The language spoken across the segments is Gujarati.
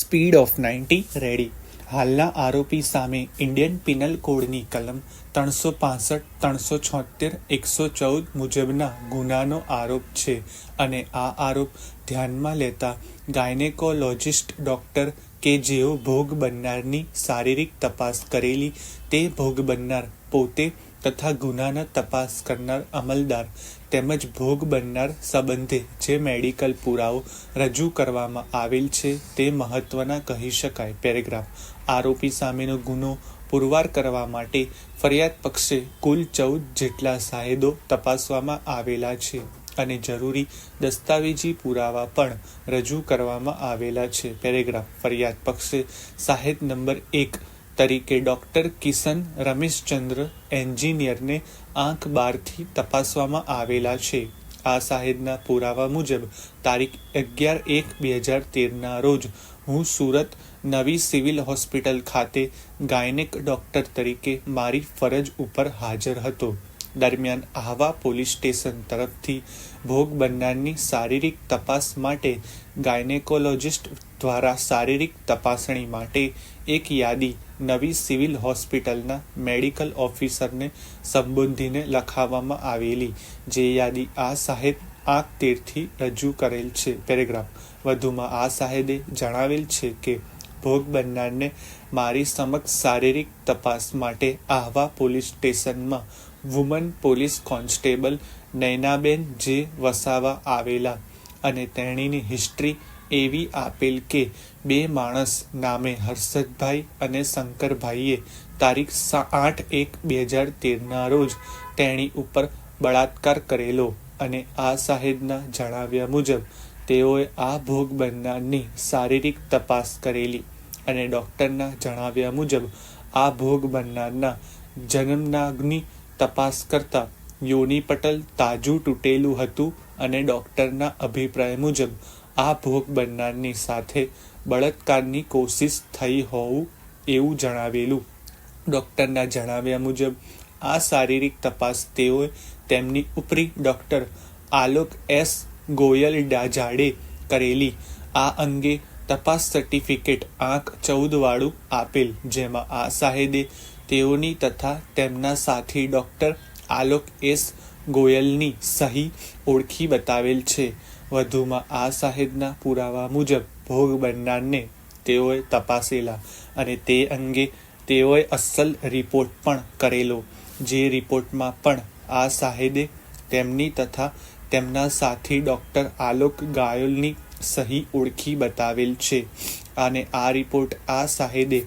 Speed of 90 ready. હાલના આરોપી સામે ઇન્ડિયન પિનલ કોડની કલમ 365, 376, 114 મુજબના ગુનાનો આરોપ છે અને આ આરોપ ધ્યાનમાં લેતા ગાયનેકોલોજિસ્ટ ડૉક્ટર કે જેઓ ભોગ બનનારની શારીરિક તપાસ કરેલી તે ભોગ બનનાર પોતે તથા ગુનાના તપાસ કરનાર અમલદાર તેમજ ભોગ બનનાર સંબંધે જે મેડિકલ પુરાવો રજૂ કરવામાં આવેલ છે તે મહત્વના કહી શકાય. પેરેગ્રાફ. આરોપી સામેનો ગુનો પુરવાર કરવા માટે ફરિયાદ પક્ષે કુલ 14 જેટલા સાહેદો તપાસવામાં આવેલા છે અને જરૂરી દસ્તાવેજી પુરાવા પણ રજૂ કરવામાં આવેલા છે. પેરેગ્રાફ. ફરિયાદ પક્ષે સાહેદ નંબર 1 તરીકે ડૉક્ટર કિશન રમેશચંદ્ર એન્જિનિયરને આંખ 12થી તપાસવામાં આવેલા છે. આ સાહેદના પુરાવા મુજબ તારીખ 11/1/2013ના રોજ હું સુરત નવી સિવિલ હોસ્પિટલ ખાતે ગાયનેક ડૉક્ટર તરીકે મારી ફરજ ઉપર હાજર હતો. દરમિયાન આહવા પોલીસ સ્ટેશન તરફથી ભોગ બનનારની શારીરિક તપાસ માટે ગાયનેકોલોજિસ્ટ દ્વારા શારીરિક તપાસણી માટે એક યાદી નવી સિવિલ હોસ્પિટલના મેડિકલ ઓફિસરને સંબોધીને લખાવવામાં આવેલી, જે યાદી આ સાહેબ આંખ 13થી રજૂ કરેલ છે. પેરેગ્રાફ. વધુમાં આ સાહેદે જણાવેલ છે કે ભોગ બનનારને મારી સમક્ષ શારીરિક તપાસ માટે આહવા પોલીસ સ્ટેશનમાં વુમન પોલીસ કોન્સ્ટેબલ નયનાબેન જે વસાવા આવેલા અને તેણીની હિસ્ટ્રી એવી આપેલ કે 2 માણસ નામે હર્ષદભાઈ અને શંકરભાઈએ તારીખ 8/1/2013ના રોજ તેણી ઉપર બળાત્કાર કરેલો અને આ સાહેબના જણાવ્યા મુજબ તેઓએ આ ભોગ બનનારની શારીરિક તપાસ કરેલી અને ડૉક્ટરના જણાવ્યા મુજબ આ ભોગ બનનારના જન્મનાગની તપાસ કરતા યોનિપટલ તાજું તૂટેલું હતું અને ડૉક્ટરના અભિપ્રાય મુજબ આ ભોગ બનનારની સાથે બળાત્કારની કોશિશ થઈ હોવું એવું જણાવેલું. ડૉક્ટરના જણાવ્યા મુજબ આ શારીરિક તપાસ તેઓએ તેમની ઉપરી ડૉક્ટર આલોક એસ ગોયલ જાડે કરેલી. આ અંગે તપાસ સર્ટિફિકેટ આંક 14 વાળું આપેલ, જેમાં આ સાહેદે તેઓની તથા તેમના સાથી ડૉક્ટર આલોક એસ ગોયલની સહી ઓળખી બતાવેલ છે. વધુમાં આ સાહેબના પુરાવા મુજબ ભોગ બનનારને તેઓએ તપાસેલા અને તે અંગે તેઓએ અસલ રિપોર્ટ પણ કરેલો, જે રિપોર્ટમાં પણ આ સાહેદે તેમની તથા તેમના સાથી ડૉક્ટર આલોક ગાયોલની સહી ઓળખી બતાવેલ છે અને આ રિપોર્ટ આ સાહેદે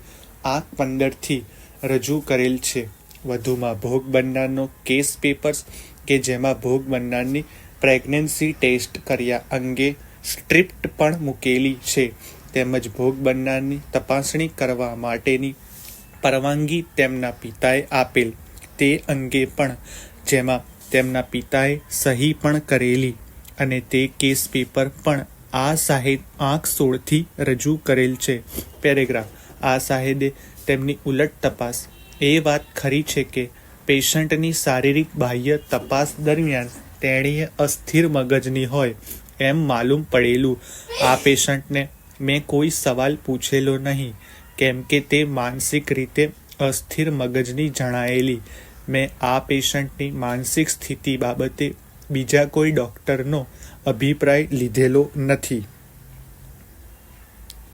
આંક 15થી રજૂ કરેલ છે. વધુમાં ભોગ બનનારનો કેસ પેપર્સ કે જેમાં ભોગ બનનારની પ્રેગ્નન્સી ટેસ્ટ કર્યા અંગે સ્ક્રિપ્ટ પણ મૂકેલી છે, તેમજ ભોગ બનનારની તપાસણી કરવા માટેની પરવાનગી તેમના પિતાએ આપેલ તે અંગે પણ, જેમાં તેમના પિતાએ સહી પણ કરેલી અને તે કેસ પેપર પણ આ સાહેબ આંક 16થી રજૂ કરેલ છે. પેરેગ્રાફ. આ સાહેબે તેમની ઉલટ તપાસ એ વાત ખરી છે કે પેશન્ટની શારીરિક બાહ્ય તપાસ દરમિયાન તેણીએ અસ્થિર મગજની હોય એમ માલુમ પડેલું. આ પેશન્ટને મેં કોઈ સવાલ પૂછેલો નહીં કેમ કે તે માનસિક રીતે અસ્થિર મગજની જણાયેલી. મેં આ પેશન્ટની માનસિક સ્થિતિ બાબતે બીજા કોઈ ડૉક્ટરનો અભિપ્રાય લીધેલો નથી.